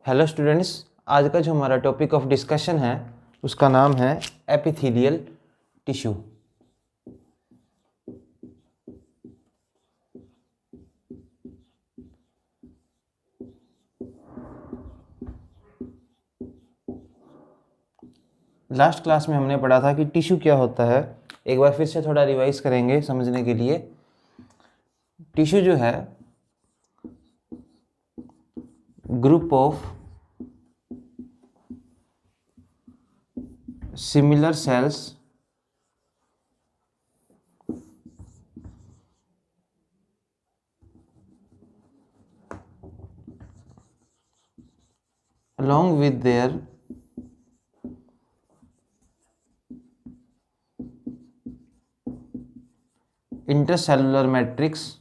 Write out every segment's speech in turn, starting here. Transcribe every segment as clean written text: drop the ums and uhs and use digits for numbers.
Hello students, आज का जो हमारा टॉपिक ऑफ डिस्कशन है उसका नाम है एपिथेलियल टिश्यू। लास्ट क्लास में हमने पढ़ा था कि टिश्यू क्या होता है। एक बार फिर से थोड़ा रिवाइज करेंगे समझने के लिए। टिश्यू जो है group of similar sales along with their intercellular matrix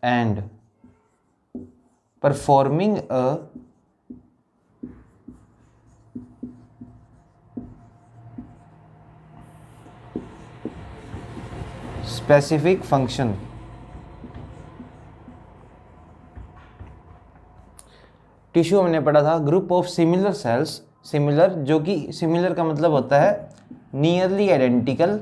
and performing a specific function। Tissue हमने पढ़ा था group of similar sales. Similar, जो कि सिमिलर का मतलब होता है नियरली आइडेंटिकल,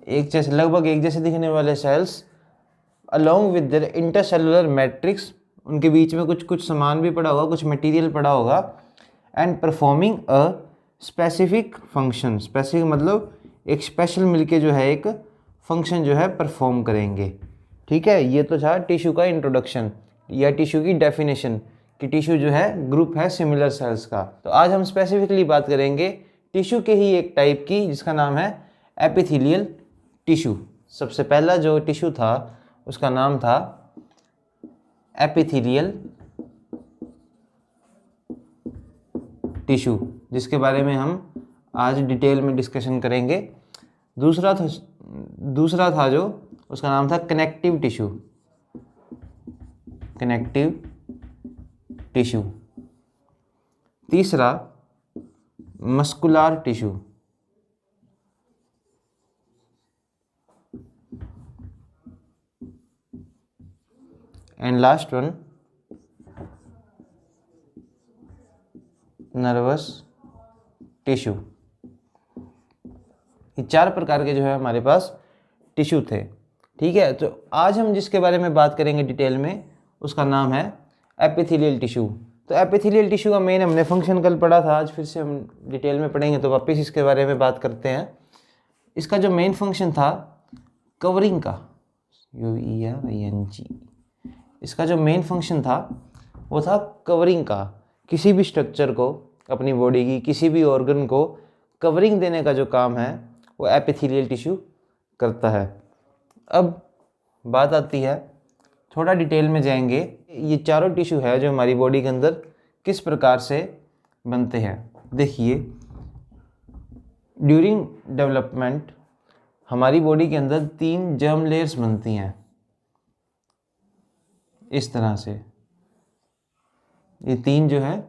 एक जैसे, लगभग एक जैसे दिखने वाले cells, along with their intercellular matrix, उनके बीच में कुछ कुछ सामान भी पड़ा होगा, कुछ मटेरियल पड़ा होगा, and performing a specific function. Specific मतलब एक स्पेशल मिलके जो है एक फंक्शन जो है परफॉर्म करेंगे। ठीक है, ये तो था टिश्यू का इंट्रोडक्शन या टिश्यू की डेफिनेशन कि टिश्यू जो है ग्रुप है सिमिलर सेल्स का। तो आज हम स्पेसिफिकली बात करेंगे टिश्यू के ही एक टाइप की जिसका नाम है एपिथेलियल टिश्यू। सबसे पहला जो टिश्यू था उसका नाम था एपिथेलियल टिश्यू, जिसके बारे में हम आज डिटेल में डिस्कशन करेंगे। दूसरा था जो उसका नाम था कनेक्टिव टिश्यू। Connective tissue. तीसरा muscular tissue. And last one nervous tissue. ये चार प्रकार के जो है हमारे पास टिश्यू थे। ठीक है, तो आज हम जिसके बारे में बात करेंगे डिटेल में उसका नाम है एपिथेलियल टिश्यू। तो एपिथेलियल टिश्यू का मेन हमने फंक्शन कल पढ़ा था, आज फिर से हम डिटेल में पढ़ेंगे, तो वापस इसके बारे में बात करते हैं। इसका जो मेन फंक्शन था कवरिंग का, UERING, इसका जो मेन फंक्शन था वो था कवरिंग का। किसी भी स्ट्रक्चर को, अपनी बॉडी की किसी भी ऑर्गन को कवरिंग देने का जो काम है वो एपिथेलियल टिश्यू करता है। अब बात आती है, थोड़ा डिटेल में जाएंगे, ये चारों टिश्यू है जो हमारी बॉडी के अंदर किस प्रकार से बनते हैं। देखिए, ड्यूरिंग डेवलपमेंट हमारी बॉडी के अंदर 3 जर्म लेयर्स बनती हैं इस तरह से। ये 3 जो है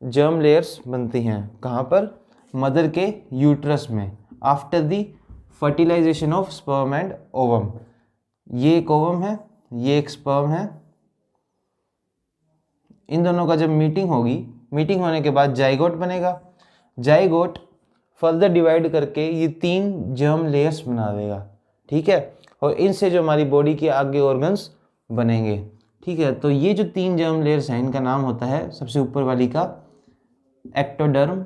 जर्म लेयर्स बनती हैं कहाँ पर? मदर के यूट्रस में, after the fertilization of sperm and ovum. ये एक ओवम है, ये एक स्पर्म है। इन दोनों का जब मीटिंग होगी, मीटिंग होने के बाद जाइगोट बनेगा। जाइगोट फर्दर डिवाइड करके ये 3 जर्म लेयर्स बना देगा। ठीक है, और इनसे जो हमारी बॉडी के आगे ऑर्गन्स बनेंगे। ठीक है, तो ये जो 3 जर्म लेयर्स हैं इनका नाम होता है, सबसे ऊपर वाली का एक्टोडर्म,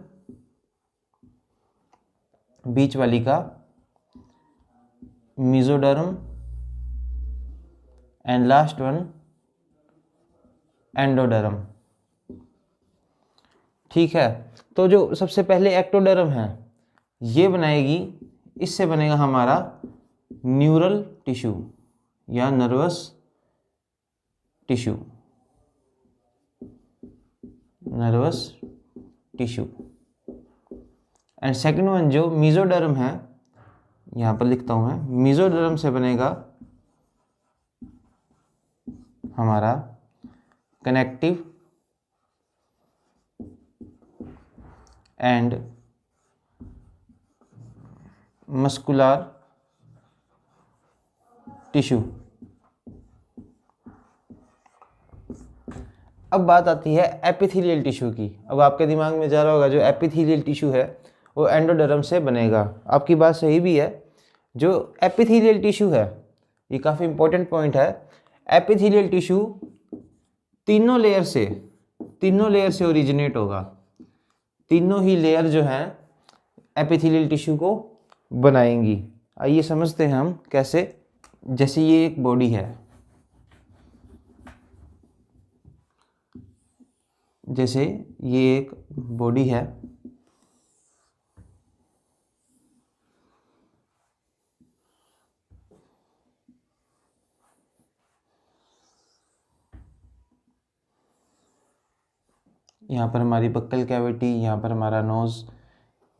बीच वाली का mesoderm, and last one endoderm. ठीक है, तो जो सबसे पहले एक्टोडर्म है ये बनाएगी, इससे बनेगा हमारा न्यूरल टिश्यू या nervous tissue. Nervous tissue. And second one जो मेसोडर्म है, यहाँ पर लिखता हूँ मैं, मेसोडर्म से बनेगा हमारा कनेक्टिव एंड मस्कुलर टिश्यू। अब बात आती है एपिथेलियल टिश्यू की। अब आपके दिमाग में जा रहा होगा जो एपिथेलियल टिश्यू है वो एंडोडर्म से बनेगा। आपकी बात सही भी है। जो एपिथेलियल टिश्यू है ये काफ़ी इंपॉर्टेंट पॉइंट है। एपिथेलियल टिश्यू तीनों लेयर से ओरिजिनेट होगा। तीनों ही लेयर जो हैं एपिथेलियल टिश्यू को बनाएंगी। आइए समझते हैं हम कैसे। जैसे ये एक बॉडी है, जैसे ये एक बॉडी है, यहाँ पर हमारी बक्कल कैविटी, यहाँ पर हमारा नोज़,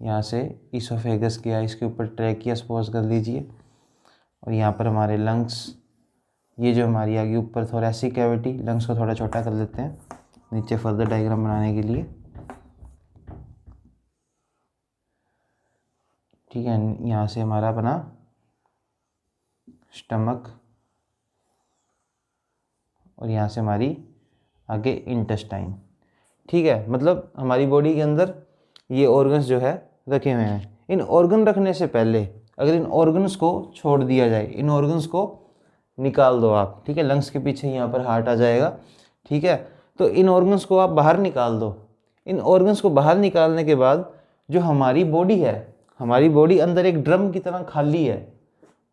यहाँ से ईसोफेगस गया, इसके ऊपर ट्रैकिया सपोज कर लीजिए, और यहाँ पर हमारे लंग्स। ये जो हमारी आगे ऊपर थोरेसिक कैविटी, लंग्स को थोड़ा छोटा कर लेते हैं नीचे फर्दर डायग्राम बनाने के लिए। ठीक है, यहाँ से हमारा बना स्टमक, और यहाँ से हमारी आगे इंटेस्टाइन। ठीक है, मतलब हमारी बॉडी के अंदर ये ऑर्गन्स जो है रखे हुए हैं। इन ऑर्गन रखने से पहले अगर इन ऑर्गन्स को छोड़ दिया जाए, इन ऑर्गन्स को निकाल दो आप, ठीक है, लंग्स के पीछे यहाँ पर हार्ट आ जाएगा, ठीक है, तो इन ऑर्गन्स को आप बाहर निकाल दो। इन ऑर्गन्स को बाहर निकालने के बाद जो हमारी बॉडी है, हमारी बॉडी अंदर एक ड्रम की तरह खाली है।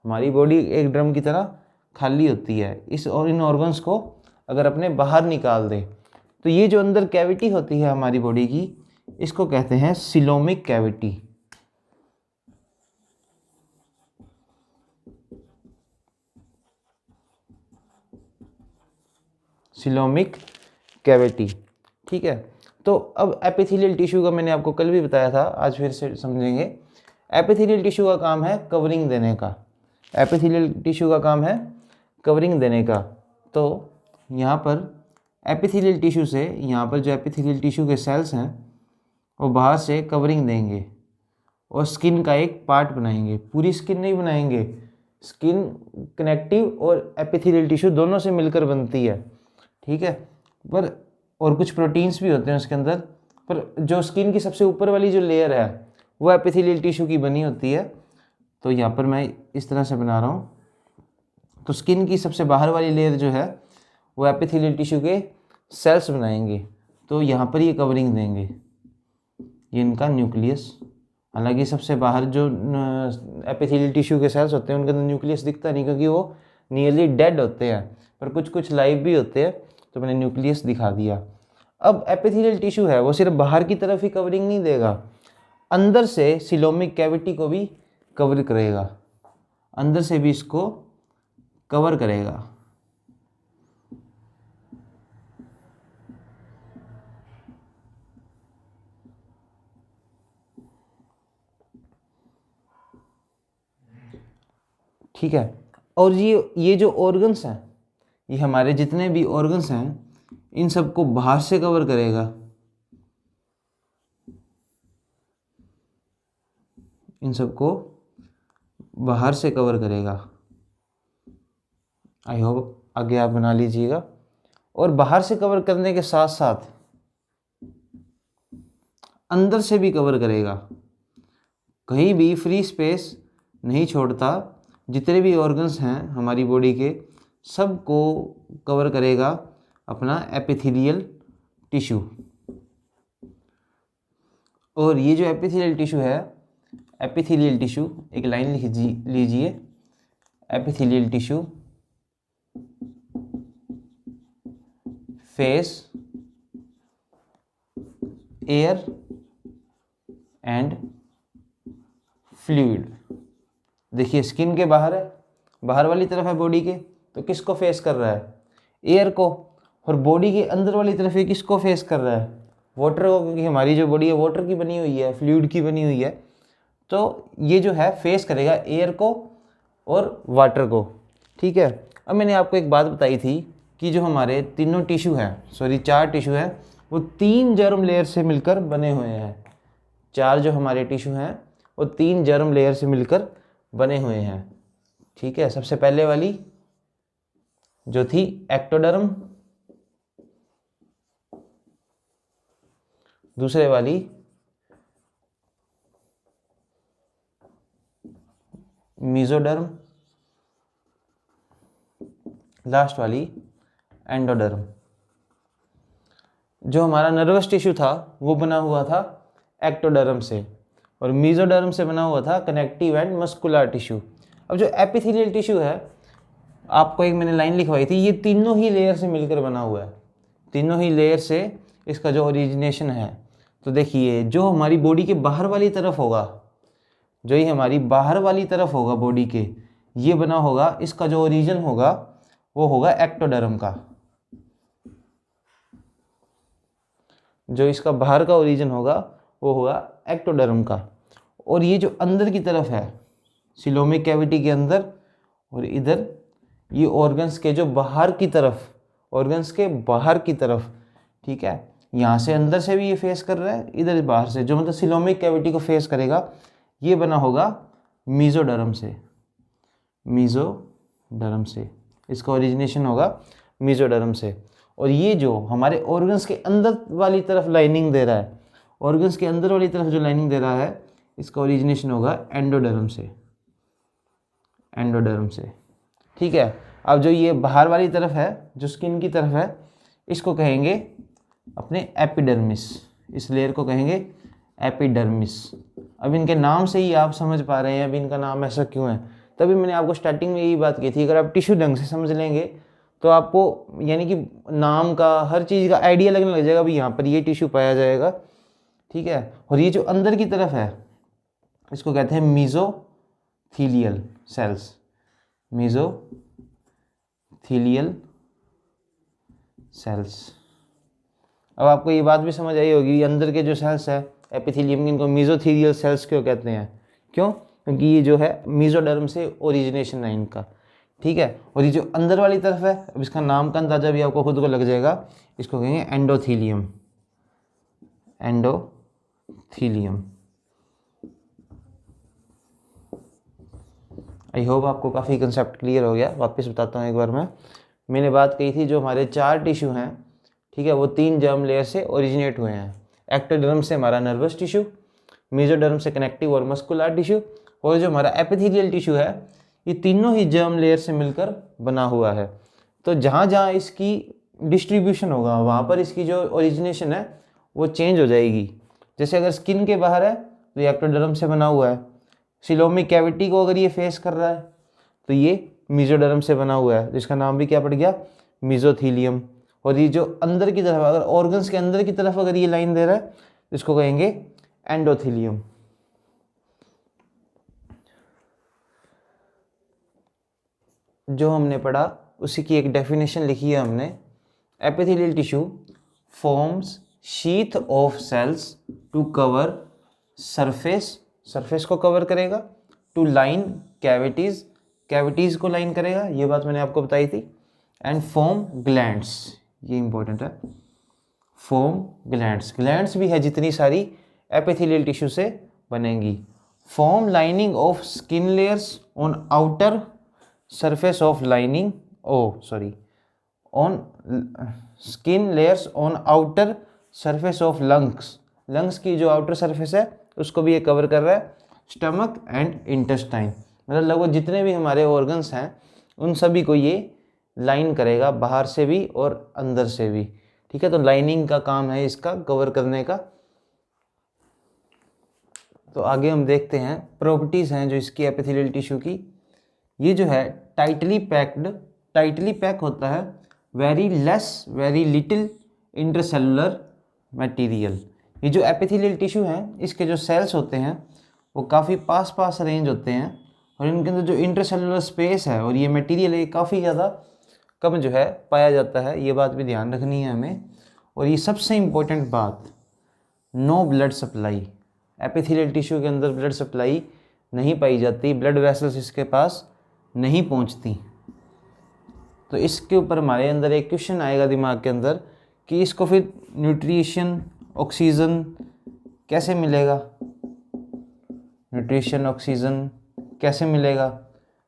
हमारी बॉडी एक ड्रम की तरह खाली होती है। इस और इन ऑर्गन्स को अगर अपने बाहर निकाल दें तो ये जो अंदर कैविटी होती है हमारी बॉडी की, इसको कहते हैं सिलोमिक कैविटी। सिलोमिक कैविटी, ठीक है। तो अब एपिथेलियल टिश्यू का मैंने आपको कल भी बताया था, आज फिर से समझेंगे। एपिथेलियल टिश्यू का काम है कवरिंग देने का। एपिथेलियल टिश्यू का काम है कवरिंग देने का। तो यहाँ पर एपिथेलियल टिश्यू से, यहाँ पर जो एपिथेलियल टिश्यू के सेल्स हैं वो बाहर से कवरिंग देंगे और स्किन का एक पार्ट बनाएंगे। पूरी स्किन नहीं बनाएंगे, स्किन कनेक्टिव और एपिथेलियल टिश्यू दोनों से मिलकर बनती है, ठीक है। पर और कुछ प्रोटीन्स भी होते हैं उसके अंदर, पर जो स्किन की सबसे ऊपर वाली जो लेयर है वो एपिथेलियल टिश्यू की बनी होती है। तो यहाँ पर मैं इस तरह से बना रहा हूँ। तो स्किन की सबसे बाहर वाली लेयर जो है वो एपिथेलियल टिश्यू के सेल्स बनाएंगे, तो यहाँ पर ये कवरिंग देंगे। ये इनका न्यूक्लियस, हालांकि सबसे बाहर जो एपिथेलियल टिश्यू के सेल्स होते हैं उनके अंदर न्यूक्लियस दिखता नहीं क्योंकि वो नियरली डेड होते हैं, पर कुछ कुछ लाइव भी होते हैं, तो मैंने न्यूक्लियस दिखा दिया। अब एपिथेलियल टिश्यू है वो सिर्फ बाहर की तरफ ही कवरिंग नहीं देगा, अंदर से सिलोमिक कैविटी को भी कवर करेगा, अंदर से भी इसको कवर करेगा। ठीक है, और ये जो ऑर्गन्स हैं, ये हमारे जितने भी ऑर्गन्स हैं इन सबको बाहर से कवर करेगा, इन सबको बाहर से कवर करेगा। आई होप आगे आप बना लीजिएगा। और बाहर से कवर करने के साथ साथ अंदर से भी कवर करेगा, कहीं भी फ्री स्पेस नहीं छोड़ता। जितने भी ऑर्गन्स हैं हमारी बॉडी के सबको कवर करेगा अपना एपिथेलियल टिश्यू। और ये जो एपिथेलियल टिश्यू है, एपिथेलियल टिश्यू एक लाइन लिख लीजिए, epithelial tissue face air and fluid. देखिए स्किन के बाहर है, बाहर वाली तरफ है बॉडी के, तो किसको फेस कर रहा है? एयर को। और बॉडी के अंदर वाली तरफ ये किसको फेस कर रहा है? वाटर को, क्योंकि हमारी जो बॉडी है वाटर की बनी हुई है, फ्लूइड की बनी हुई है, तो ये जो है फेस करेगा एयर को और वाटर को, ठीक है। अब मैंने आपको एक बात बताई थी कि जो हमारे तीनों टिश्यू हैं, सॉरी 4 टिश्यू हैं, वो 3 जर्म लेयर से मिलकर बने हुए हैं। 4 जो हमारे टिश्यू हैं वो 3 जर्म लेयर से मिलकर बने हुए हैं। ठीक है, सबसे पहले वाली जो थी एक्टोडर्म, दूसरे वाली मीजोडर्म, लास्ट वाली एंडोडर्म। जो हमारा नर्वस टिश्यू था वो बना हुआ था एक्टोडर्म से, और मीजोडर्म से बना हुआ था कनेक्टिव एंड मस्कुलर टिश्यू। अब जो एपिथेलियल टिश्यू है, आपको एक मैंने लाइन लिखवाई थी, ये तीनों ही लेयर से मिलकर बना हुआ है, तीनों ही लेयर से इसका जो ओरिजिनेशन है। तो देखिए, जो हमारी बॉडी के बाहर वाली तरफ होगा, जो ही हमारी बाहर वाली तरफ होगा बॉडी के, ये बना होगा, इसका जो ओरिजिन होगा वो होगा एक्टोडर्म का। जो इसका बाहर का ओरिजिन होगा वो होगा एक्टोडर्म का। और ये जो अंदर की तरफ है सिलोमिक कैविटी के अंदर, और इधर ये ऑर्गन्स के जो बाहर की तरफ, ऑर्गन्स के बाहर की तरफ, ठीक है, यहाँ से अंदर से भी ये फेस कर रहा है, इधर बाहर से, जो मतलब सिलोमिक कैविटी को फेस करेगा, ये बना होगा मीजोडर्म से, मीजोडर्म से, इसका ओरिजिनेशन होगा मीजोडर्म से। और ये जो हमारे ऑर्गन्स के अंदर वाली तरफ लाइनिंग दे रहा है, ऑर्गन्स के अंदर वाली तरफ जो लाइनिंग दे रहा है, इसका ओरिजिनेशन होगा एंडोडर्म से, एंडोडर्म से। ठीक है, अब जो ये बाहर वाली तरफ है, जो स्किन की तरफ है, इसको कहेंगे अपने एपिडर्मिस, इस लेयर को कहेंगे एपिडर्मिस। अब इनके नाम से ही आप समझ पा रहे हैं अब इनका नाम ऐसा क्यों है। तभी मैंने आपको स्टार्टिंग में यही बात की थी, अगर आप टिश्यू ढंग से समझ लेंगे तो आपको यानी कि नाम का, हर चीज़ का आइडिया लगने लग जाएगा, भाई यहाँ पर ये टिश्यू पाया जाएगा। ठीक है, और ये जो अंदर की तरफ है, इसको कहते हैं मीजोथीलियल सेल्स, मीजोथीलियल सेल्स। अब आपको ये बात भी समझ आई होगी, अंदर के जो सेल्स है एपिथेलियम, इनको मीजोथीलियल सेल्स क्यों कहते हैं? क्यों? क्योंकि ये जो है मीजोडर्म से ओरिजिनेशन है इनका। ठीक है, और ये जो अंदर वाली तरफ है, अब इसका नाम का अंदाजा भी आपको खुद को लग जाएगा, इसको कहेंगे एंडोथीलियम, एंडोथीलियम। आई होप आपको काफ़ी कंसेप्ट क्लियर हो गया। वापस बताता हूँ एक बार मैंने बात कही थी, जो हमारे 4 टिश्यू हैं, ठीक है, वो 3 जर्म लेयर से ओरिजिनेट हुए हैं। एक्टोडर्म से हमारा नर्वस टिश्यू, मीजोडर्म से कनेक्टिव और मस्कुलर टिश्यू, और जो हमारा एपिथेलियल टिश्यू है, ये तीनों ही जर्म लेयर से मिलकर बना हुआ है। तो जहाँ जहाँ इसकी डिस्ट्रीब्यूशन होगा, वहाँ पर इसकी जो ओरिजिनेशन है वो चेंज हो जाएगी। जैसे अगर स्किन के बाहर है तो ये एक्टोडर्म से बना हुआ है, सिलोमिक कैविटी को अगर ये फेस कर रहा है तो ये मीजोडर्म से बना हुआ है, जिसका नाम भी क्या पड़ गया, मीजोथीलियम। और ये जो अंदर की तरफ, अगर ऑर्गन्स के अंदर की तरफ अगर ये लाइन दे रहा है तो इसको कहेंगे एंडोथीलियम। जो हमने पढ़ा उसी की एक डेफिनेशन लिखी है हमने। Epithelial tissue forms sheath of cells to cover surface, surface को कवर करेगा, टू लाइन कैविटीज, कैविटीज को लाइन करेगा, ये बात मैंने आपको बताई थी, एंड फॉर्म ग्लैंड्स, ये इंपॉर्टेंट है, फॉर्म ग्लैंड्स, ग्लैंड्स भी है जितनी सारी एपिथेलियल टिश्यू से बनेंगी। Form lining of skin layers on outer surface of lining, on skin layers on outer surface of lungs, lungs की जो outer surface है उसको भी ये कवर कर रहा है। स्टमक एंड इंटेस्टाइन, मतलब लगभग जितने भी हमारे ऑर्गन्स हैं उन सभी को ये लाइन करेगा, बाहर से भी और अंदर से भी। ठीक है, तो लाइनिंग का काम है इसका, कवर करने का। तो आगे हम देखते हैं प्रॉपर्टीज़ हैं जो इसकी एपिथेलियल टिश्यू की। ये जो है टाइटली पैक्ड, टाइटली पैक होता है, very less, very little intercellular material. ये जो एपिथेलियल टिश्यू है, इसके जो सेल्स होते हैं वो काफ़ी पास पास अरेंज होते हैं, और इनके अंदर जो इंटरसेलुलर स्पेस है और ये मटेरियल है काफ़ी ज़्यादा कम जो है पाया जाता है। ये बात भी ध्यान रखनी है हमें। और ये सबसे इम्पोर्टेंट बात, no blood supply, epithelial tissue के अंदर ब्लड सप्लाई नहीं पाई जाती, ब्लड वेसल्स इसके पास नहीं पहुंचती। तो इसके ऊपर हमारे अंदर एक क्वेश्चन आएगा दिमाग के अंदर कि इसको फिर न्यूट्रिशन, ऑक्सीजन कैसे मिलेगा, न्यूट्रिशन, ऑक्सीजन कैसे मिलेगा?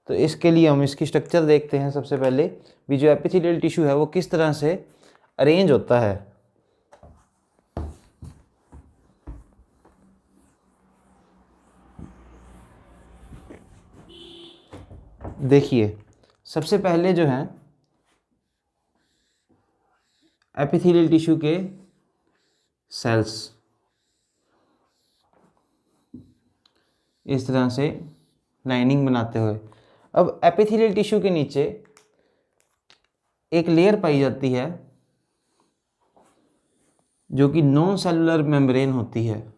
तो इसके लिए हम इसकी स्ट्रक्चर देखते हैं। सबसे पहले भी जो एपिथेलियल टिश्यू है वो किस तरह से अरेंज होता है। देखिए, सबसे पहले जो है एपिथेलियल टिश्यू के सेल्स इस तरह से लाइनिंग बनाते हुए, अब एपिथेलियल टिश्यू के नीचे एक लेयर पाई जाती है जो कि नॉन सेलुलर मेम्ब्रेन होती है,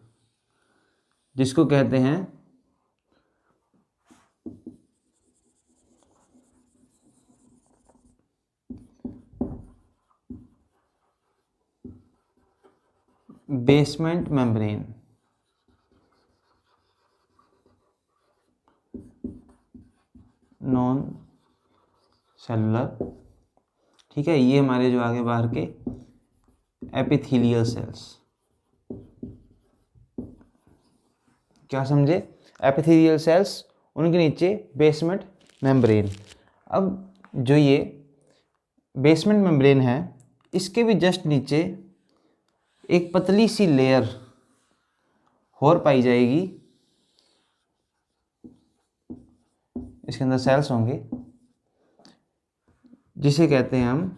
जिसको कहते हैं बेसमेंट मेम्ब्रेन। नॉन सेलुलर, ठीक है, ये हमारे जो आगे बाहर के एपिथेलियल सेल्स, क्या समझे? एपिथेलियल सेल्स, उनके नीचे बेसमेंट मेम्ब्रेन। अब जो ये बेसमेंट मेम्ब्रेन है, इसके भी जस्ट नीचे एक पतली सी लेयर और पाई जाएगी, इसके अंदर सेल्स होंगे, जिसे कहते हैं हम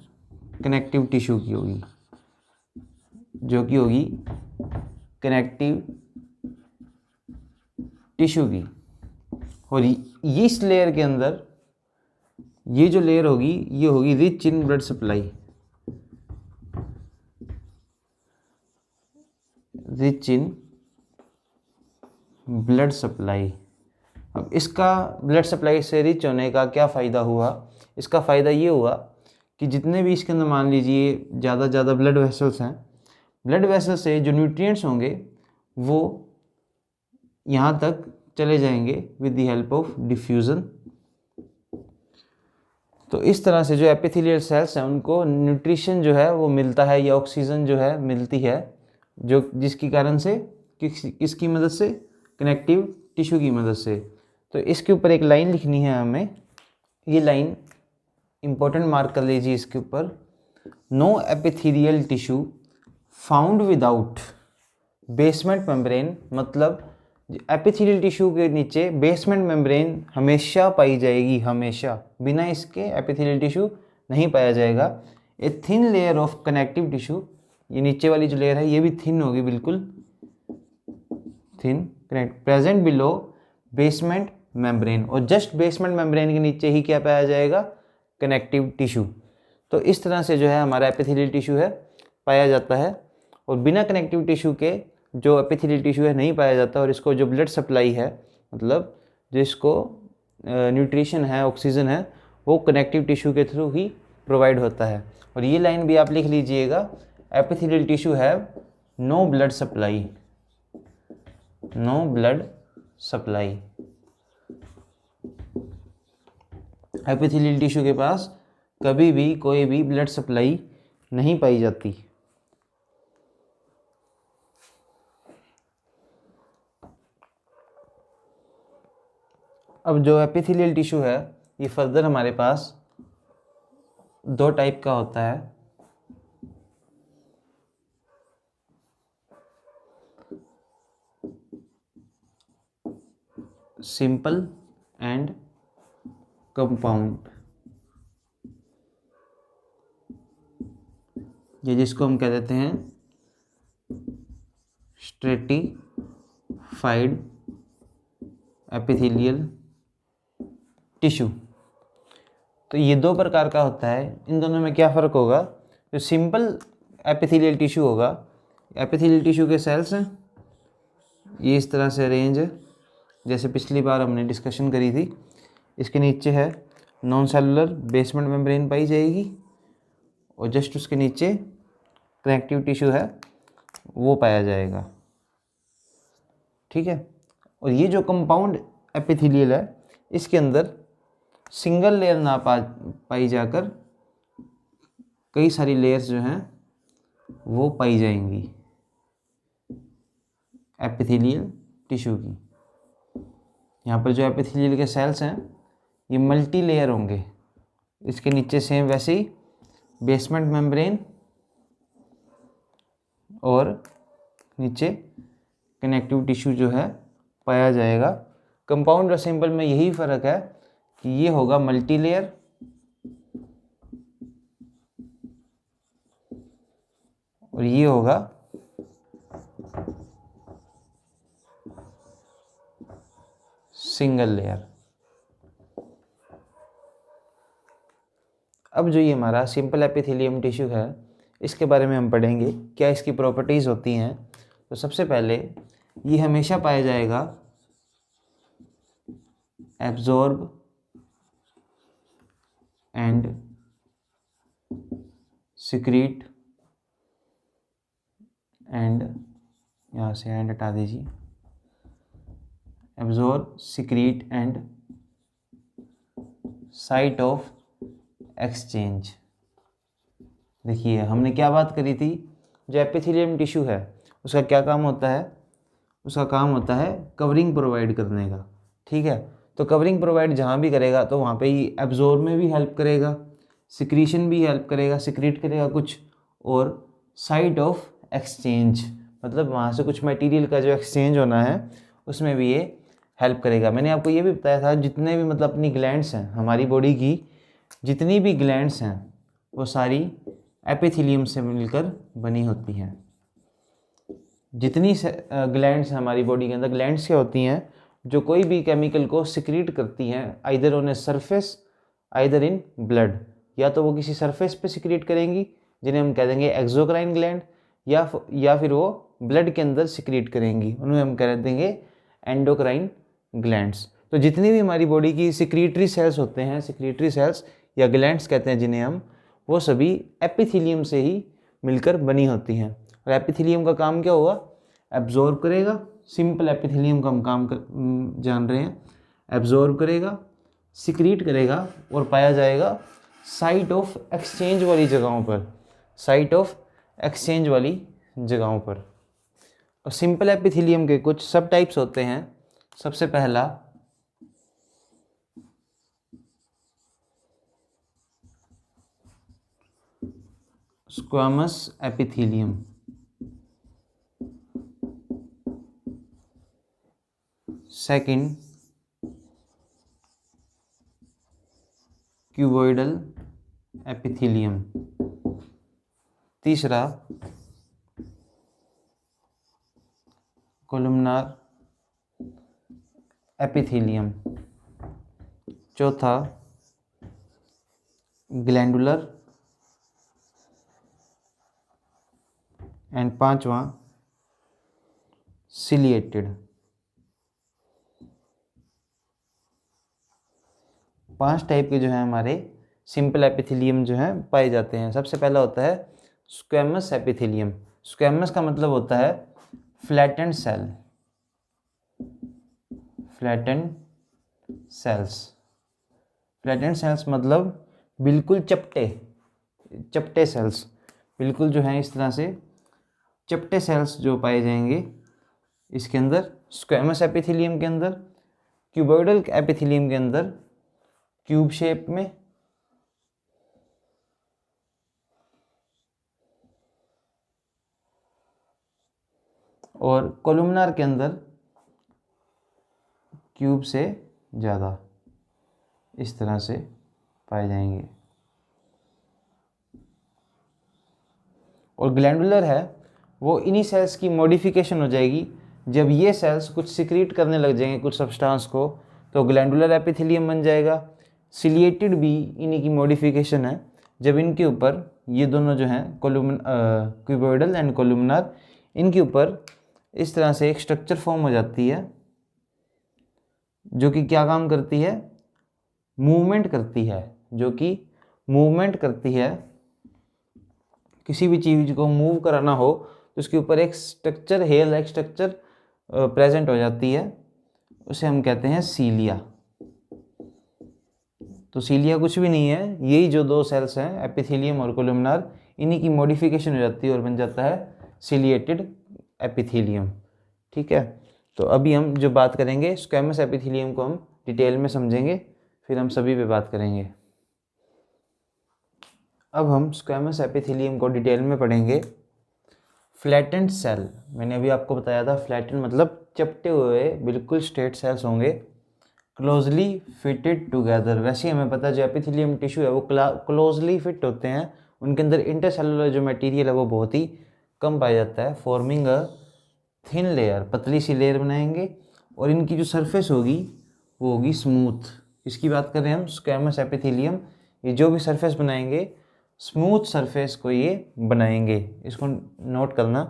कनेक्टिव टिश्यू की होगी, जो कि होगी कनेक्टिव टिश्यू की। और ये इस लेयर के अंदर ये जो लेयर होगी ये होगी rich in blood supply, rich in blood supply. अब इसका ब्लड सप्लाई से रिच होने का क्या फ़ायदा हुआ? इसका फ़ायदा ये हुआ कि जितने भी इसके अंदर मान लीजिए ज़्यादा ब्लड वेसल्स हैं, ब्लड वेसल से जो न्यूट्रिएंट्स होंगे वो यहाँ तक चले जाएंगे with the help of diffusion. तो इस तरह से जो एपिथेलियल सेल्स हैं उनको न्यूट्रिशन जो है वो मिलता है, या ऑक्सीजन जो है मिलती है, जो जिसकी कारण से किसकी मदद से? कनेक्टिव टिश्यू की मदद से। तो इसके ऊपर एक लाइन लिखनी है हमें, ये लाइन इंपॉर्टेंट मार्क कर लीजिए इसके ऊपर। No epithelial tissue found without basement membrane, मतलब एपिथेलियल टिश्यू के नीचे बेसमेंट मेम्ब्रेन हमेशा पाई जाएगी, हमेशा, बिना इसके एपिथेलियल टिश्यू नहीं पाया जाएगा। A thin layer of connective tissue, ये नीचे वाली जो लेयर है ये भी थिन होगी, बिल्कुल thin, connect, present below basement membrane, और जस्ट बेसमेंट मेम्ब्रेन के नीचे ही क्या पाया जाएगा? Connective tissue. तो इस तरह से जो है हमारा एपिथेलियल टिश्यू है पाया जाता है, और बिना कनेक्टिव टिश्यू के जो एपिथेलियल टिश्यू है नहीं पाया जाता। और इसको जो ब्लड सप्लाई है, मतलब जिसको न्यूट्रिशन है, ऑक्सीजन है, वो कनेक्टिव टिश्यू के थ्रू ही प्रोवाइड होता है। और ये लाइन भी आप लिख लीजिएगा, epithelial tissue have no blood supply, no blood supply. Epithelial tissue के पास कभी भी कोई भी ब्लड सप्लाई नहीं पाई जाती। अब जो एपिथेलियल टिश्यू है ये फर्दर हमारे पास दो टाइप का होता है। सिंपल एंड कंपाउंड, ये जिसको हम कह देते हैं स्ट्रेटिफाइड एपिथेलियल टिश्यू। तो ये दो प्रकार का होता है। इन दोनों में क्या फ़र्क होगा? जो सिंपल एपिथेलियल टिश्यू होगा, एपिथेलियल टिश्यू के सेल्स हैं ये इस तरह से अरेंज है, जैसे पिछली बार हमने डिस्कशन करी थी। इसके नीचे है नॉन सेलुलर बेसमेंट मेम्ब्रेन पाई जाएगी, और जस्ट उसके नीचे कनेक्टिव टिश्यू है वो पाया जाएगा, ठीक है। और ये जो कंपाउंड एपिथेलियल है इसके अंदर सिंगल लेयर ना पाई जाकर कई सारी लेयर्स जो हैं वो पाई जाएंगी एपिथेलियल टिश्यू की। यहाँ पर जो एपिथेलियल के सेल्स हैं ये मल्टी लेयर होंगे, इसके नीचे सेम वैसे ही बेसमेंट मेम्ब्रेन और नीचे कनेक्टिव टिश्यू जो है पाया जाएगा। कंपाउंड और सिंपल में यही फ़र्क है कि ये होगा मल्टी लेयर और ये होगा सिंगल लेयर। अब जो ये हमारा सिंपल एपिथेलियम टिश्यू है इसके बारे में हम पढ़ेंगे, क्या इसकी प्रॉपर्टीज़ होती हैं। तो सबसे पहले ये हमेशा पाया जाएगा एब्जॉर्ब एंड सिक्रीट एंड, यहाँ से एंड हटा दीजिए, absorb secrete and site of exchange. देखिए हमने क्या बात करी थी, जो एपिथेलियम टिश्यू है उसका क्या काम होता है, उसका काम होता है कवरिंग प्रोवाइड करने का। ठीक है, तो कवरिंग प्रोवाइड जहाँ भी करेगा तो वहाँ पे ही एब्जॉर्ब में भी हेल्प करेगा, सिक्रीशन भी हेल्प करेगा, सिक्रीट करेगा कुछ, और साइट ऑफ एक्सचेंज मतलब वहाँ से कुछ मटेरियल का जो एक्सचेंज होना है उसमें भी ये हेल्प करेगा। मैंने आपको ये भी बताया था जितने भी मतलब अपनी ग्लैंड्स हैं, हमारी बॉडी की जितनी भी ग्लैंड्स हैं वो सारी एपिथेलियम से मिलकर बनी होती हैं। जितनी ग्लैंड्स हैं हमारी बॉडी के अंदर, ग्लैंड्स क्या होती हैं, जो कोई भी केमिकल को सिक्रीट करती हैं either on a surface either in blood. या तो वो किसी सरफेस पे सिक्रीट करेंगी जिन्हें हम कह देंगे एक्सोक्राइन ग्लैंड, या फिर वो ब्लड के अंदर सिक्रीट करेंगी, उन्हें हम कह देंगे एंडोक्राइन ग्लैंड्स। तो जितनी भी हमारी बॉडी की सिक्रीटरी सेल्स होते हैं, सिक्रीटरी सेल्स या ग्लैंड्स कहते हैं जिन्हें हम, वो सभी एपिथेलियम से ही मिलकर बनी होती हैं। और एपिथेलियम का काम क्या होगा, एब्जॉर्ब करेगा। सिंपल एपिथेलियम का हम काम जान रहे हैं, एब्जॉर्ब करेगा, सिक्रीट करेगा और पाया जाएगा साइट ऑफ एक्सचेंज वाली जगहों पर, साइट ऑफ एक्सचेंज वाली जगहों पर। और सिंपल एपिथेलियम के कुछ सब टाइप्स होते हैं। सबसे पहला squamous epithelium, second cuboidal epithelium, तीसरा कोलुमनार एपिथेलियम, चौथा ग्लैंडुलर एंड पांचवा सिलिएटेड। 5 टाइप के जो हैं हमारे सिंपल एपिथेलियम जो हैं पाए जाते हैं। सबसे पहला होता है स्क्वैमस एपिथेलियम। स्क्वैमस का मतलब होता है flattened cell, flattened cells. Flattened cells मतलब बिल्कुल चपटे, चपटे सेल्स, बिल्कुल जो हैं इस तरह से चपटे सेल्स जो पाए जाएंगे इसके अंदर, स्क्वैमस एपिथेलियम के अंदर। क्यूबॉइडल एपिथेलियम के अंदर क्यूब शेप में, और कोलुमनार के अंदर क्यूब से ज़्यादा इस तरह से पाए जाएंगे। और ग्लैंडुलर है वो इन्हीं सेल्स की मॉडिफिकेशन हो जाएगी। जब ये सेल्स कुछ सिक्रीट करने लग जाएंगे कुछ सब्सटेंस को तो ग्लैंडुलर एपिथेलियम बन जाएगा। सिलिएटेड भी इन्हीं की मॉडिफिकेशन है, जब इनके ऊपर ये दोनों जो हैं क्यूबॉइडल एंड कोलुमनार, इनके ऊपर इस तरह से एक स्ट्रक्चर फॉर्म हो जाती है जो कि क्या काम करती है, मूवमेंट करती है, जो कि मूवमेंट करती है। किसी भी चीज़ को मूव कराना हो तो उसके ऊपर एक structure, hair like structure present हो जाती है, उसे हम कहते हैं सीलिया। तो सीलिया कुछ भी नहीं है, यही जो दो सेल्स हैं एपिथेलियम और कोलुमनार, इन्हीं की मॉडिफिकेशन हो जाती है और बन जाता है सिलिएटेड एपिथेलियम। ठीक है, तो अभी हम जो बात करेंगे स्क्वैमस एपिथेलियम को हम डिटेल में समझेंगे, फिर हम सभी पे बात करेंगे। अब हम स्क्वैमस एपिथेलियम को डिटेल में पढ़ेंगे। फ्लैटेंड सेल, मैंने अभी आपको बताया था फ्लैटेंड मतलब चपटे हुए बिल्कुल स्ट्रेट सेल्स होंगे, क्लोजली फिटेड टुगेदर। वैसे ही हमें पता है जो एपिथेलियम टिश्यू है वो क्लोजली फिट होते हैं, उनके अंदर इंटरसेलुलर जो मटेरियल है वो बहुत ही कम पाया जाता है, फॉर्मिंग अ थिन लेयर, पतली सी लेयर बनाएंगे, और इनकी जो सरफेस होगी वो होगी स्मूथ। इसकी बात करें हम स्क्वैमस एपिथेलियम, ये जो भी सरफेस बनाएंगे स्मूथ सरफेस को ये बनाएंगे, इसको नोट करना।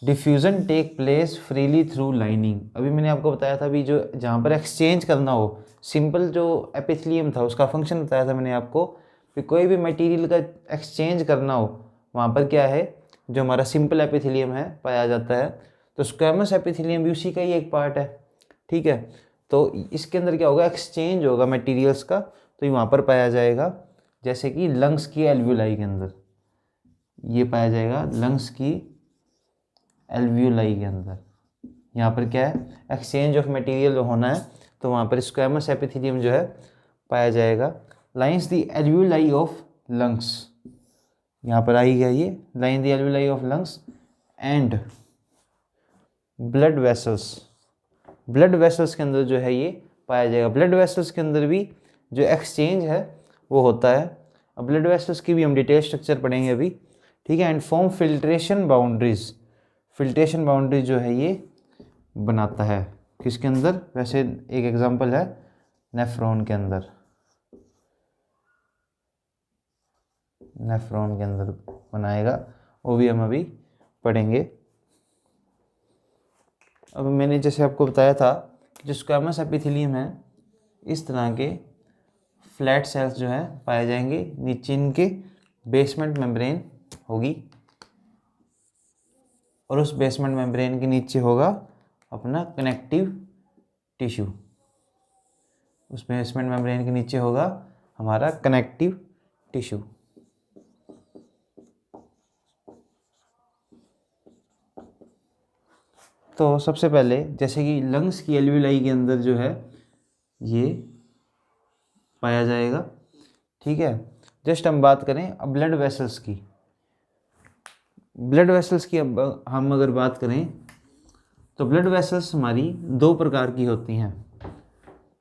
Diffusion take place freely through lining, अभी मैंने आपको बताया था अभी जो जहाँ पर एक्सचेंज करना हो, सिंपल जो एपिथेलियम था उसका फंक्शन बताया था मैंने आपको कि कोई भी मटेरियल का एक्सचेंज करना हो वहाँ पर क्या है, जो हमारा सिंपल एपिथेलियम है पाया जाता है। तो स्क्वैमस एपिथेलियम भी उसी का ही एक पार्ट है, ठीक है। तो इसके अंदर क्या होगा, एक्सचेंज होगा मटेरियल्स का, तो ये वहाँ पर पाया जाएगा। जैसे कि लंग्स की एल्वियोलाई के अंदर ये पाया जाएगा, लंग्स की एल्वियोलाई के अंदर यहाँ पर क्या है, एक्सचेंज ऑफ मटेरियल होना है, तो वहाँ पर स्क्वैमस एपिथेलियम जो है पाया जाएगा। Lines the alveoli of lungs, यहाँ पर आई गया ये line the alveoli of lungs and blood vessels, blood vessels के अंदर जो है ये पाया जाएगा। ब्लड वेसल्स के अंदर भी जो एक्सचेंज है वो होता है। अब ब्लड वेसल्स की भी हम डिटेल स्ट्रक्चर पढ़ेंगे अभी, ठीक है। And form filtration boundaries, filtration boundaries जो है ये बनाता है किसके अंदर, वैसे एक एग्जांपल है नेफ्रॉन के अंदर, नेफ्रॉन के अंदर बनाएगा, वो भी हम अभी पढ़ेंगे। अब मैंने जैसे आपको बताया था कि जो स्क्वैमस एपिथेलियम है इस तरह के फ्लैट सेल्स जो है पाए जाएंगे, नीचे इनके बेसमेंट मेम्ब्रेन होगी, और उस बेसमेंट मेम्ब्रेन के नीचे होगा अपना कनेक्टिव टिश्यू, उस बेसमेंट मेम्ब्रेन के नीचे होगा हमारा कनेक्टिव टिश्यू। तो सबसे पहले जैसे कि लंग्स की एल्वियोलाई के अंदर जो है ये पाया जाएगा, ठीक है। जस्ट हम बात करें अब ब्लड वेसल्स की, ब्लड वेसल्स की अब हम अगर बात करें तो ब्लड वेसल्स हमारी दो प्रकार की होती हैं,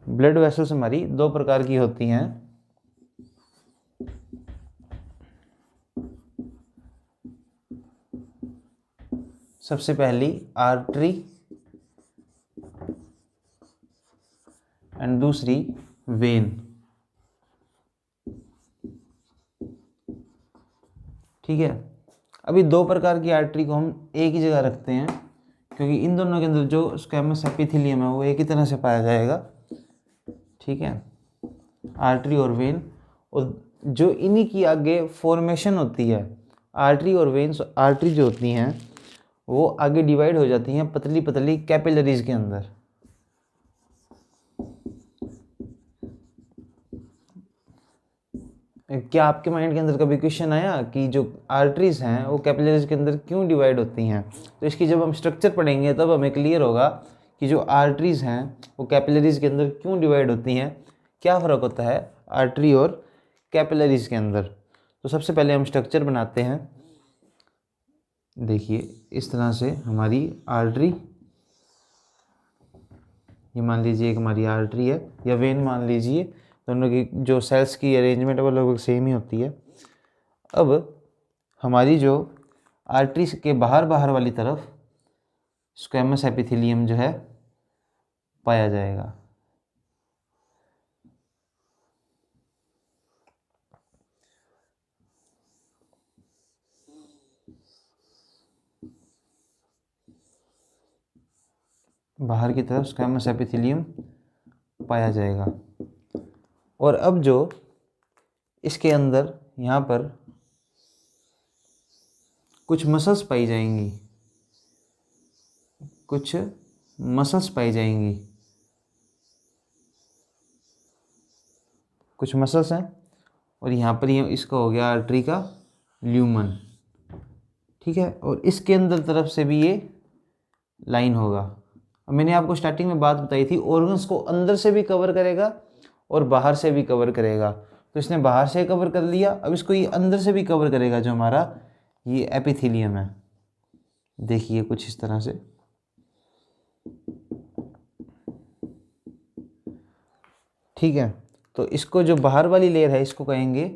ब्लड वेसल्स हमारी दो प्रकार की होती हैं। सबसे पहली आर्टरी एंड दूसरी वेन, ठीक है। अभी दो प्रकार की आर्टरी को हम एक ही जगह रखते हैं क्योंकि इन दोनों के अंदर जो स्क्वैमस एपिथेलियम है वो एक ही तरह से पाया जाएगा, ठीक है, आर्टरी और वेन। और जो इन्हीं की आगे फॉर्मेशन होती है आर्टरी और वेन्स, आर्टरी जो होती हैं वो आगे डिवाइड हो जाती हैं पतली पतली कैपिलरीज के अंदर। क्या आपके माइंड के अंदर कभी क्वेश्चन आया कि जो आर्टरीज हैं वो कैपिलरीज के अंदर क्यों डिवाइड होती हैं? तो इसकी जब हम स्ट्रक्चर पढ़ेंगे तब हमें क्लियर होगा कि जो आर्टरीज हैं वो कैपिलरीज के अंदर क्यों डिवाइड होती हैं, क्या फ़र्क होता है आर्टरी और कैपिलरीज के अंदर। तो सबसे पहले हम स्ट्रक्चर बनाते हैं। देखिए इस तरह से हमारी आर्टरी, ये मान लीजिए एक हमारी आर्टरी है या वेन मान लीजिए, दोनों की जो सेल्स की अरेंजमेंट है वो लगभग सेम ही होती है। अब हमारी जो आर्टरी के बाहर बाहर वाली तरफ स्क्वैमस एपिथेलियम जो है पाया जाएगा। बाहर की तरफ स्क्वैमस एपिथेलियम पाया जाएगा। और अब जो इसके अंदर यहाँ पर कुछ मसल्स पाई जाएंगी, कुछ मसल्स पाई जाएंगी, कुछ मसल्स हैं, और यहाँ पर ये इसका हो गया आर्टरी का ल्यूमन, ठीक है। और इसके अंदर तरफ से भी ये लाइन होगा, अब मैंने आपको स्टार्टिंग में बात बताई थी, ऑर्गन्स को अंदर से भी कवर करेगा और बाहर से भी कवर करेगा। तो इसने बाहर से कवर कर लिया, अब इसको ये अंदर से भी कवर करेगा, जो हमारा ये एपिथेलियम है। देखिए कुछ इस तरह से। ठीक है, तो इसको जो बाहर वाली लेयर है इसको कहेंगे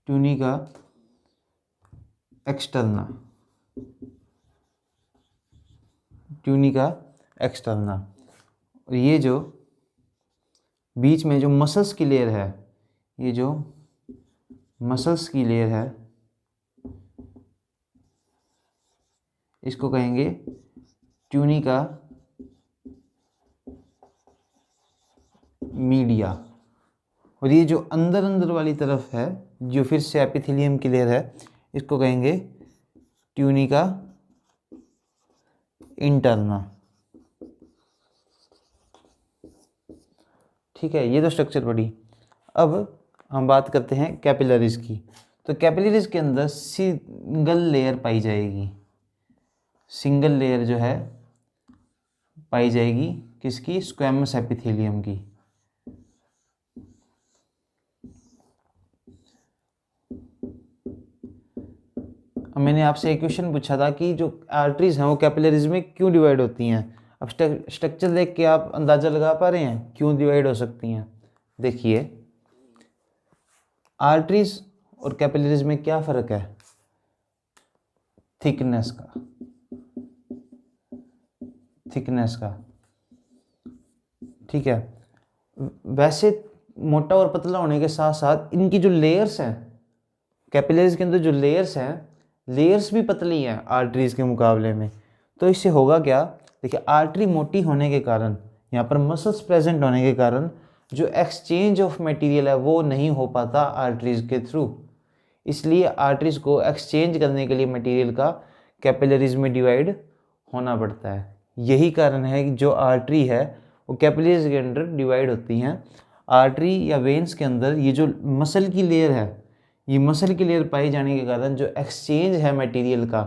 ट्यूनिका एक्सटर्ना, ट्यूनिका एक्सटर्ना। और ये जो बीच में जो मसल्स की लेयर है, ये जो मसल्स की लेयर है इसको कहेंगे ट्यूनिका मीडिया। और ये जो अंदर अंदर वाली तरफ है जो फिर से एपिथेलियम की लेयर है इसको कहेंगे ट्यूनिका इंटरना। ठीक है, ये तो स्ट्रक्चर पड़ी। अब हम बात करते हैं कैपिलरीज की। तो कैपिलरीज के अंदर सिंगल लेयर पाई जाएगी, सिंगल लेयर जो है पाई जाएगी किसकी? स्क्वैमस एपिथेलियम की। मैंने आपसे एक क्वेश्चन पूछा था कि जो आर्टरीज हैं वो कैपिलरीज में क्यों डिवाइड होती हैं। अब स्ट्रक्चर देख के आप अंदाज़ा लगा पा रहे हैं क्यों डिवाइड हो सकती हैं। देखिए, आर्टरीज और कैपिलरीज में क्या फ़र्क है? थिकनेस का, थिकनेस का। ठीक है, वैसे मोटा और पतला होने के साथ साथ इनकी जो लेयर्स हैं, कैपिलरीज के अंदर जो लेयर्स हैं, लेयर्स भी पतली हैं आर्टरीज के मुकाबले में। तो इससे होगा क्या? देखिए, आर्टरी मोटी होने के कारण, यहाँ पर मसल्स प्रेजेंट होने के कारण जो एक्सचेंज ऑफ मटेरियल है वो नहीं हो पाता आर्टरीज के थ्रू। इसलिए आर्टरीज को एक्सचेंज करने के लिए मटेरियल का कैपिलरीज में डिवाइड होना पड़ता है। यही कारण है कि जो आर्टरी है वो कैपिलरीज के अंदर डिवाइड होती हैं। आर्टरी या वेन्स के अंदर ये जो मसल की लेयर है, ये मसल की लेयर पाई जाने के कारण जो एक्सचेंज है मटेरियल का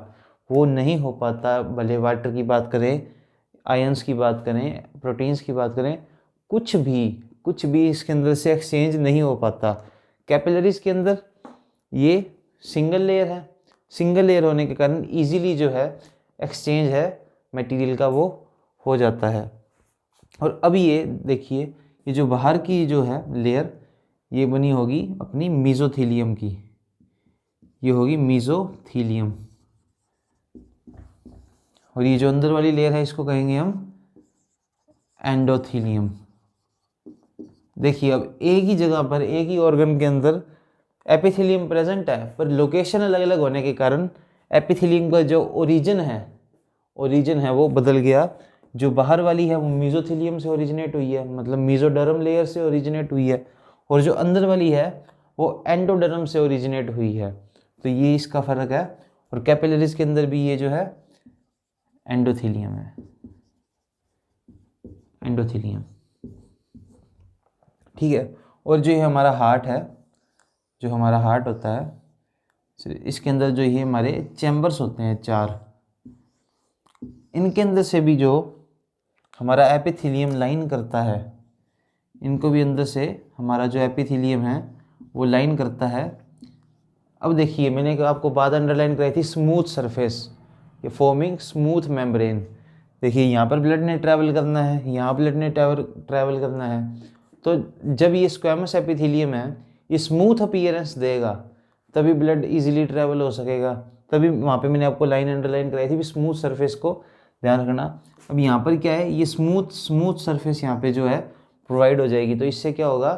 वो नहीं हो पाता। भले वाटर की बात करें, आयंस की बात करें, प्रोटीन्स की बात करें, कुछ भी इसके अंदर से एक्सचेंज नहीं हो पाता। कैपिलरीज के अंदर ये सिंगल लेयर है, सिंगल लेयर होने के कारण इजीली जो है एक्सचेंज है मटेरियल का वो हो जाता है। और अब ये देखिए, ये जो बाहर की जो है लेयर ये बनी होगी अपनी मीजोथीलियम की, ये होगी मीजोथीलियम। और ये जो अंदर वाली लेयर है इसको कहेंगे हम एंडोथीलियम। देखिए, अब एक ही जगह पर एक ही ऑर्गन के अंदर एपिथेलियम प्रेजेंट है, पर लोकेशन अलग अलग होने के कारण एपिथेलियम का जो ओरिजिन है वो बदल गया। जो बाहर वाली है वो मीजोथीलियम से ओरिजिनेट हुई है, मतलब मीजोडर्म लेयर से ओरिजिनेट हुई है, और जो अंदर वाली है वो एंडोडर्म से ओरिजिनेट हुई है। तो ये इसका फ़र्क है। और कैपिलरीज के अंदर भी ये जो है एंडोथीलियम है, एंडोथीलियम। ठीक है, और जो ये हमारा हार्ट है, जो हमारा हार्ट होता है, इसके अंदर जो ये हमारे चैम्बर्स होते हैं 4, इनके अंदर से भी जो हमारा एपिथेलियम लाइन करता है, इनको भी अंदर से हमारा जो एपिथेलियम है वो लाइन करता है। अब देखिए, मैंने आपको बात अंडरलाइन कराई थी, स्मूथ सरफेस, ये फॉर्मिंग स्मूथ मेम्ब्रेन। देखिए, यहाँ पर ब्लड ने ट्रैवल करना है, यहाँ ब्लड ने ट्रैवल करना है। तो जब ये स्क्वैमस एपिथेलियम है ये स्मूथ अपीयरेंस देगा, तभी ब्लड इजीली ट्रैवल हो सकेगा। तभी वहाँ पे मैंने आपको लाइन अंडरलाइन कराई थी, स्मूथ सरफेस को ध्यान रखना। अब यहाँ पर क्या है, ये स्मूथ सरफेस यहाँ पे जो है प्रोवाइड हो जाएगी। तो इससे क्या होगा,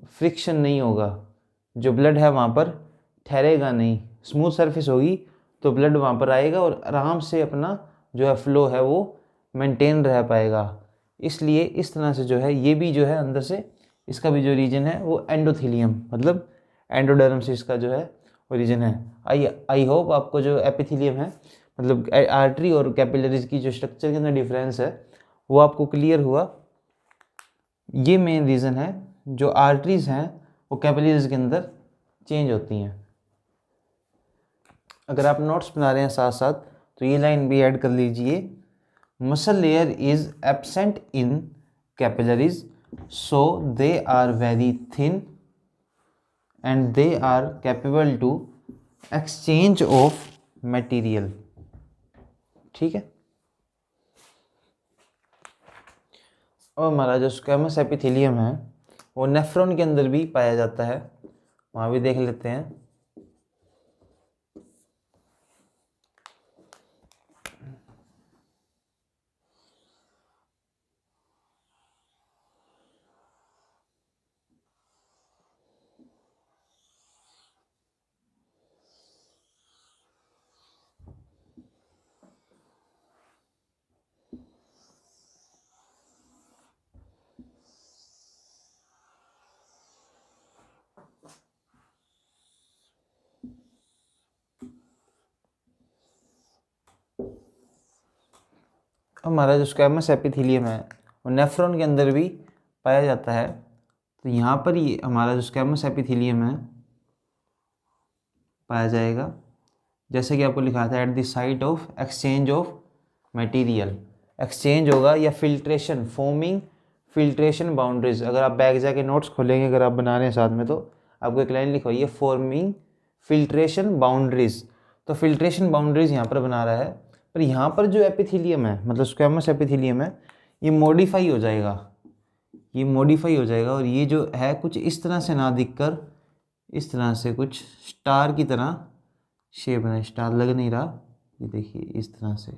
फ्रिक्शन नहीं होगा, जो ब्लड है वहाँ पर ठहरेगा नहीं। स्मूथ सरफेस होगी तो ब्लड वहाँ पर आएगा और आराम से अपना जो है फ्लो है वो मेंटेन रह पाएगा। इसलिए इस तरह से जो है ये भी जो है अंदर से इसका भी जो रीजन है वो एंडोथीलियम, मतलब एंडोडर्म से इसका जो है ओरिजिन है। आई होप आपको जो एपिथेलियम है, मतलब आर्टरी और कैपिलरीज की जो स्ट्रक्चर के अंदर डिफरेंस है वो आपको क्लियर हुआ। ये मेन रीज़न है, जो आर्टरीज हैं वो कैपिलरीज के अंदर चेंज होती हैं। अगर आप नोट्स बना रहे हैं साथ साथ तो ये लाइन भी ऐड कर लीजिए, muscle layer is absent in capillaries so they are very thin and they are capable to exchange of material. ठीक है। और हमारा जो स्क्वैमस एपिथेलियम है वो नेफ्रॉन के अंदर भी पाया जाता है, वहाँ भी देख लेते हैं। हमारा जो स्क्वैमस एपिथेलियम है वो नेफ्रॉन के अंदर भी पाया जाता है। तो यहाँ पर ये हमारा जो स्क्वैमस एपिथेलियम है पाया जाएगा, जैसे कि आपको लिखा था, at the site of exchange of material. Exchange होगा या फिल्ट्रेशन, फॉर्मिंग फिल्ट्रेशन बाउंड्रीज। अगर आप बैग जाके नोट्स खोलेंगे, अगर आप बना रहे हैं साथ में, तो आपको एक लाइन लिखवाइए, फॉर्मिंग फिल्ट्रेशन बाउंड्रीज। तो फिल्ट्रेशन बाउंड्रीज यहाँ पर बना रहा है। पर यहाँ पर जो एपिथेलियम है, मतलब स्क्वैमस एपिथेलियम है, ये मॉडिफाई हो जाएगा, ये मॉडिफाई हो जाएगा और ये जो है कुछ इस तरह से ना दिखकर इस तरह से कुछ स्टार की तरह शेप है। स्टार लग नहीं रहा, ये देखिए इस तरह से,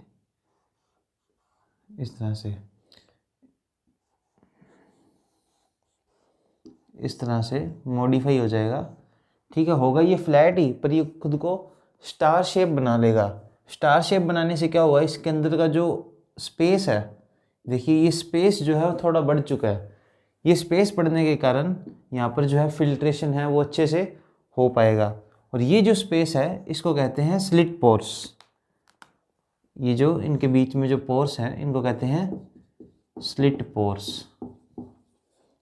इस तरह से, इस तरह से मॉडिफाई हो जाएगा। ठीक है, होगा ये फ्लैट ही, पर ये खुद को स्टार शेप बना लेगा। स्टार शेप बनाने से क्या हुआ, इसके अंदर का जो स्पेस है, देखिए ये स्पेस जो है वो थोड़ा बढ़ चुका है। ये स्पेस बढ़ने के कारण यहाँ पर जो है फिल्ट्रेशन है वो अच्छे से हो पाएगा। और ये जो स्पेस है इसको कहते हैं स्लिट पोर्स। ये जो इनके बीच में जो पोर्स हैं इनको कहते हैं स्लिट पोर्स।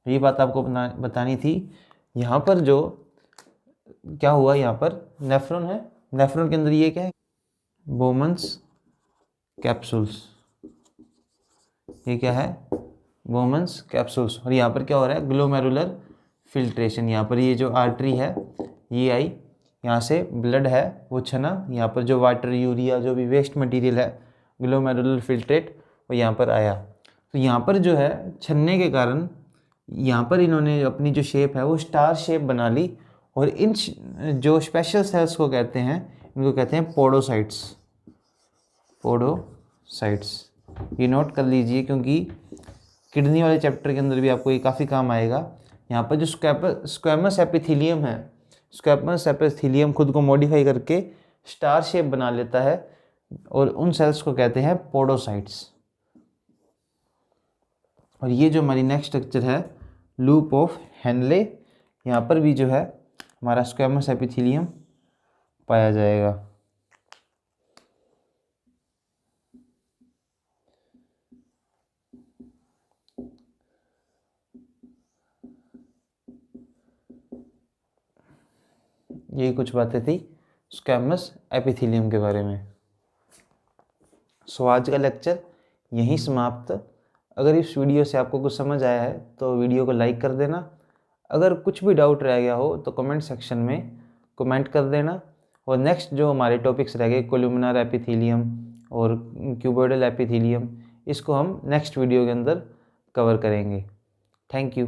ये बात आपको बतानी थी। यहाँ पर जो क्या हुआ, यहाँ पर नेफ्रॉन है, नेफ्रॉन के अंदर ये क्या है, बोमन्स कैप्सूल्स। ये क्या है, बोमन्स कैप्सूल्स। और यहाँ पर क्या हो रहा है, ग्लोमेरुलर फिल्ट्रेशन। यहाँ पर ये जो आर्टरी है ये आई, यहाँ से ब्लड है वो छना, यहाँ पर जो वाटर, यूरिया, जो भी वेस्ट मटेरियल है, ग्लोमेरुलर फिल्ट्रेट, वो यहाँ पर आया। तो यहाँ पर जो है छनने के कारण यहाँ पर इन्होंने अपनी जो शेप है वो स्टार शेप बना ली। और इन जो स्पेशल सेल्स को कहते हैं, इनको कहते हैं पोडोसाइट्स। पोडोसाइट्स, ये नोट कर लीजिए क्योंकि किडनी वाले चैप्टर के अंदर भी आपको ये काफ़ी काम आएगा। यहाँ पर जो स्क्वैमस एपिथेलियम है, स्क्वैमस एपिथेलियम खुद को मॉडिफाई करके स्टार शेप बना लेता है और उन सेल्स को कहते हैं पोडोसाइट्स। और ये जो हमारी नेक्स्ट स्ट्रक्चर है, लूप ऑफ हेनले, यहाँ पर भी जो है हमारा स्क्वैमस एपिथेलियम पाया जाएगा। यही कुछ बातें थी स्क्वैमस एपिथेलियम के बारे में। सो आज का लेक्चर यहीं समाप्त। अगर इस वीडियो से आपको कुछ समझ आया है तो वीडियो को लाइक कर देना। अगर कुछ भी डाउट रह गया हो तो कमेंट सेक्शन में कमेंट कर देना। और नेक्स्ट जो हमारे टॉपिक्स रह गए, कोलुमिनर एपिथेलियम और क्यूबोइडल एपिथेलियम, इसको हम नेक्स्ट वीडियो के अंदर कवर करेंगे। Thank you.